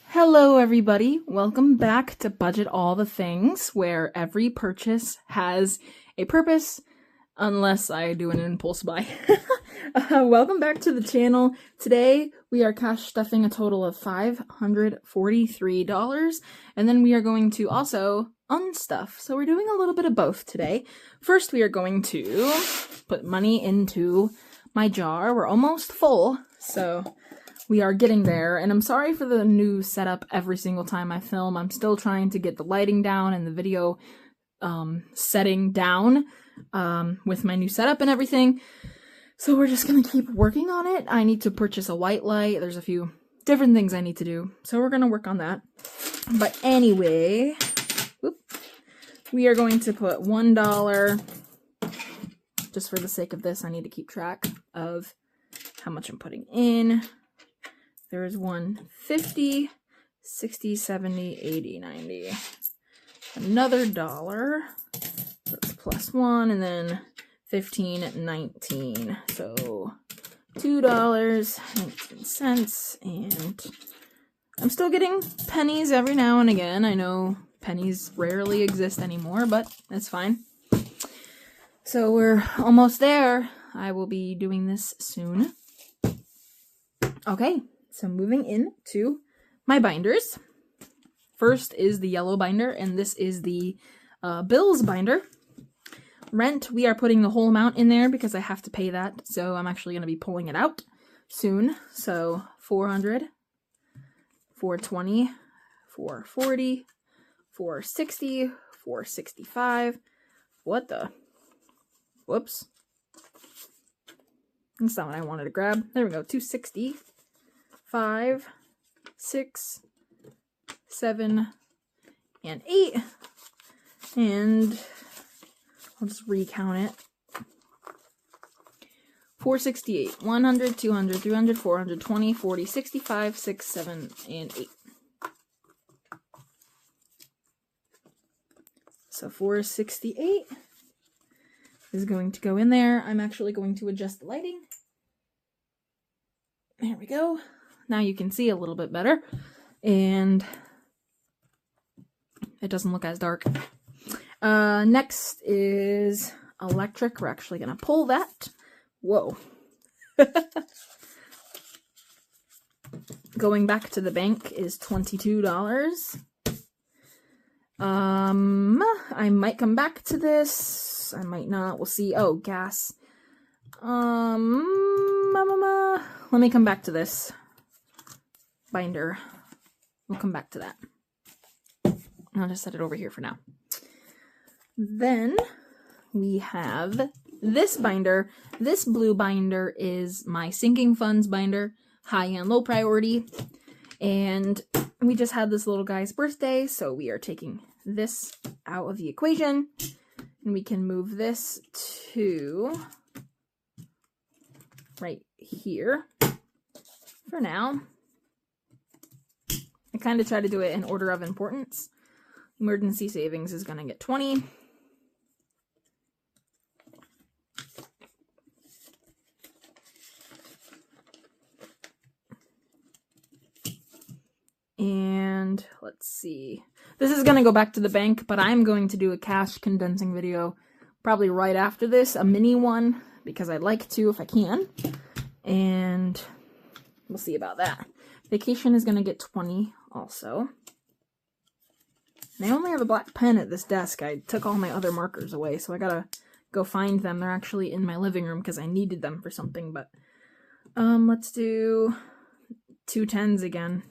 Hello everybody, welcome back to Budget All the Things, where every purchase has a purpose, unless I do an impulse buy. Welcome back to the channel. Today we are cash stuffing a total of $543, and then we are going to also unstuff. So we're doing a little bit of both today. First we are going to put money into my jar. We're almost full, so we are getting there, and I'm sorry for the new setup every single time I film. I'm still trying to get the lighting down and the video setting down with my new setup and everything. So we're just gonna keep working on it. I need to purchase a white light. There's a few different things I need to do, so we're gonna work on that. But anyway, we are going to put $1. Just for the sake of this, I need to keep track of how much I'm putting in. There's 150, 60, 70, 80, 90. Another $1. That's plus 1, and then 15, 19. So $2.19, and I'm still getting pennies every now and again. I know pennies rarely exist anymore, but that's fine. So we're almost there. I will be doing this soon. Okay. So moving into my binders. First is the yellow binder, and this is the bills binder. Rent, we are putting the whole amount in there because I have to pay that, so I'm actually going to be pulling it out soon. So $400, $420, $440, $460, $465. What the? Whoops. That's not what I wanted to grab. There we go, $260. 5, 6, 7, and 8, and I'll just recount it. 468, 100, 200, 300, 400, 20, 40, 65, 6, 7, and 8. So 468 is going to go in there. I'm actually going to adjust the lighting. There we go. Now you can see a little bit better, and it doesn't look as dark. Next is electric. We're actually going to pull that. Whoa. Going back to the bank is $22. I might come back to this. I might not. We'll see. Oh, gas. Let me come back to this binder. We'll come back to that. I'll just set it over here for now. Then we have this binder. This blue binder is my sinking funds binder, high and low priority. And we just had this little guy's birthday, so we are taking this out of the equation. And we can move this to right here for now. I kind of try to do it in order of importance. Emergency savings is going to get 20. And let's see. This is going to go back to the bank, but I'm going to do a cash condensing video probably right after this, a mini one, because I'd like to if I can. And we'll see about that. Vacation is going to get 20 also. And I only have a black pen at this desk. I took all my other markers away, so I gotta go find them. They're actually in my living room because I needed them for something, but let's do 2 10s again.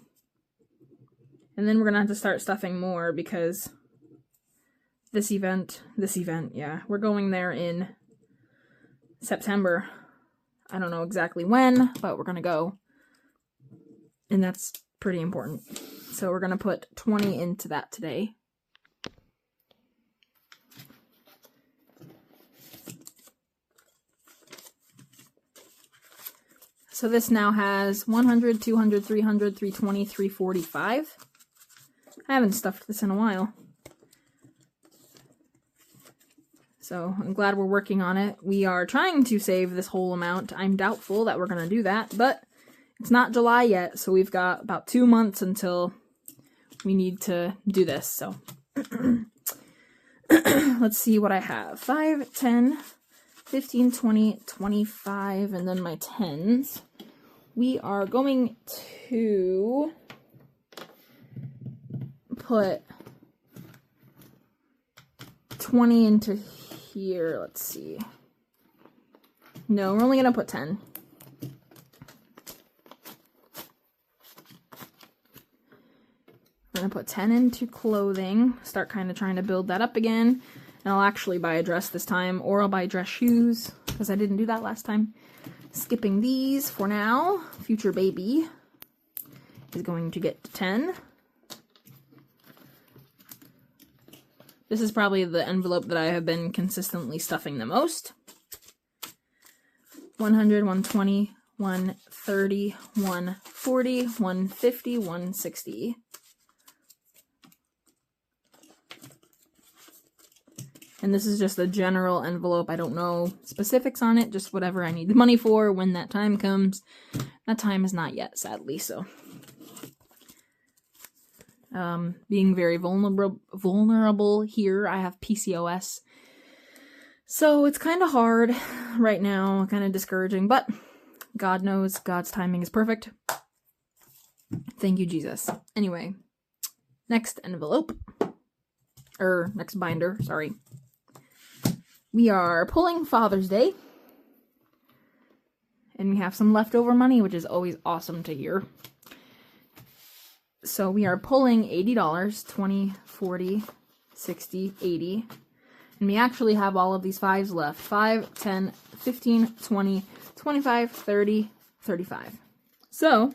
And then we're gonna have to start stuffing more because this event, yeah, we're going there in September. I don't know exactly when, but we're gonna go. And that's pretty important. So we're gonna put 20 into that today. So this now has 100, 200, 300, 320, 345. I haven't stuffed this in a while. So I'm glad we're working on it. We are trying to save this whole amount. I'm doubtful that we're going to do that, but It's not July yet, so we've got about 2 months until we need to do this. So let's see what I have. 5, 10, 15, 20, 25, and then my 10s. We are going to put 20 into here. Let's see. No, we're only going to put 10. We're going to put 10 into clothing. Start kind of trying to build that up again. And I'll actually buy a dress this time, or I'll buy dress shoes, because I didn't do that last time. Skipping these for now. Future baby is going to get 10. This is probably the envelope that I have been consistently stuffing the most. 100, 120, 130, 140, 150, 160. And this is just a general envelope. I don't know specifics on it, just whatever I need the money for when that time comes. That time is not yet, sadly, so. Being very vulnerable here, I have PCOS. So it's kind of hard right now, kind of discouraging, but God knows God's timing is perfect. Thank you, Jesus. Anyway, next envelope, or next binder, sorry. We are pulling Father's Day, and we have some leftover money, which is always awesome to hear. So we are pulling $80, 20, 40, 60, 80. And we actually have all of these 5s left. 5, 10, 15, 20, 25, 30, 35. So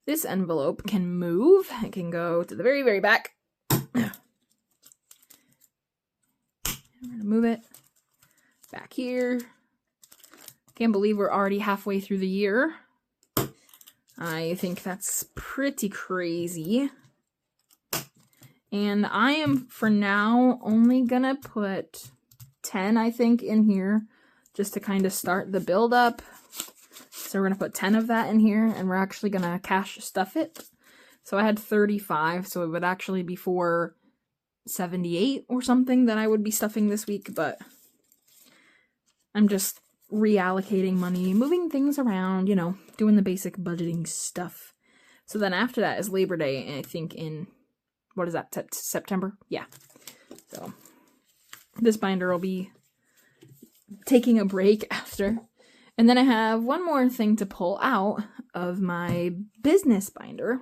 this envelope can move. It can go to the very, very back. We're going to move it back here. Can't believe we're already halfway through the year. I think that's pretty crazy. And I am, for now, only gonna put 10, I think, in here, just to kind of start the build up. So we're gonna put 10 of that in here, and we're actually gonna cash stuff it. So I had 35, so it would actually be for 78 or something that I would be stuffing this week, but I'm just reallocating money, moving things around, you know, doing the basic budgeting stuff. So then after that is Labor Day, I think in, what is that, September? Yeah. So this binder will be taking a break after. And then I have one more thing to pull out of my business binder.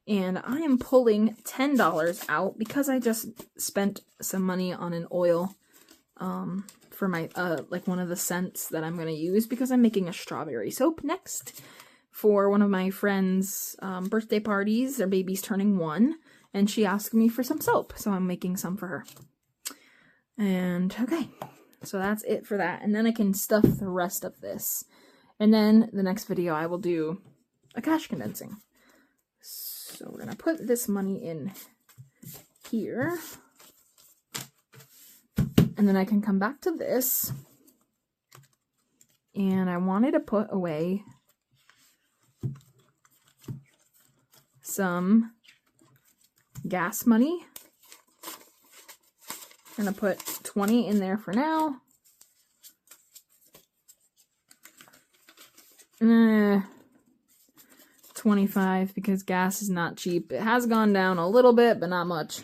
And I am pulling $10 out because I just spent some money on an oil for my, like one of the scents that I'm going to use because I'm making a strawberry soap next for one of my friends' birthday parties. Their baby's turning 1, and she asked me for some soap, so I'm making some for her. And, okay, so that's it for that. And then I can stuff the rest of this. And then the next video I will do a cash condensing. So we're going to put this money in here. And then I can come back to this. And I wanted to put away some gas money. I'm going to put 20 in there for now. 25 because gas is not cheap. It has gone down a little bit, but not much.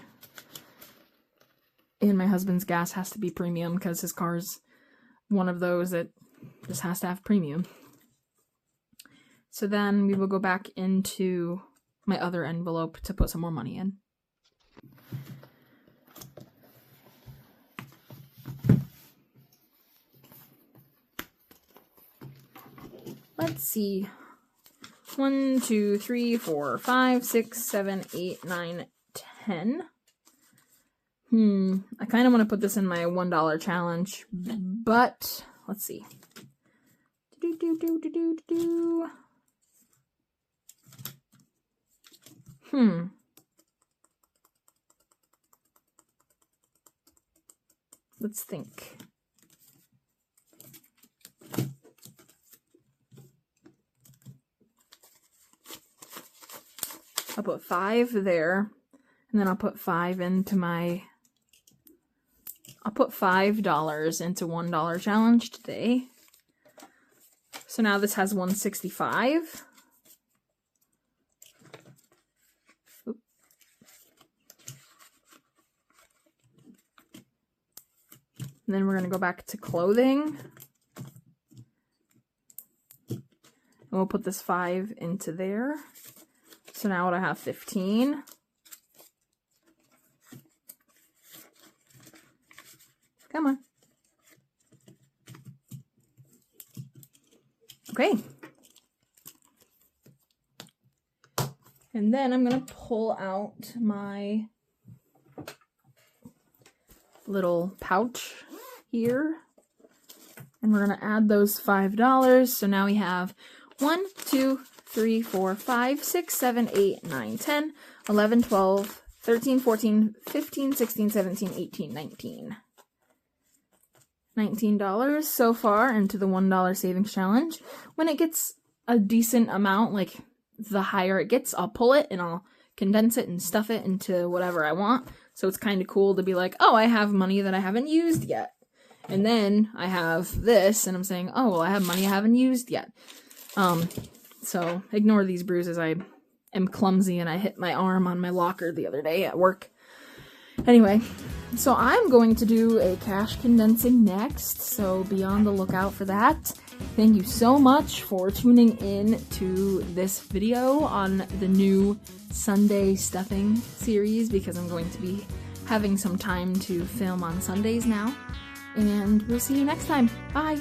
And my husband's gas has to be premium because his car's one of those that just has to have premium. So then we will go back into my other envelope to put some more money in. Let's see. 1, 2, 3, 4, 5, 6, 7, 8, 9, 10. I kind of want to put this in my $1 challenge, but let's see. Let's think. I'll put 5 there, and then I'll put 5 into my... I'll put $5 into $1 challenge today. So now this has 165. Oop. And then we're going to go back to clothing. And we'll put this 5 into there. So now I have 15. Come on. Okay. And then I'm going to pull out my little pouch here. And we're going to add those $5. So now we have 1, 2, 3, 4, 5, 6, 7, 8, 9, 10, 11, 12, 13, 14, 15, 16, 17, 18, 19. $19 so far into the $1 savings challenge. When it gets a decent amount, like the higher it gets, I'll pull it and I'll condense it and stuff it into whatever I want. So it's kind of cool to be like, oh, I have money that I haven't used yet. And then I have this and I'm saying, oh, well, I have money I haven't used yet. So ignore these bruises. I am clumsy and I hit my arm on my locker the other day at work. Anyway, so I'm going to do a cash condensing next, so be on the lookout for that. Thank you so much for tuning in to this video on the new Sunday stuffing series, because I'm going to be having some time to film on Sundays now. And we'll see you next time. Bye!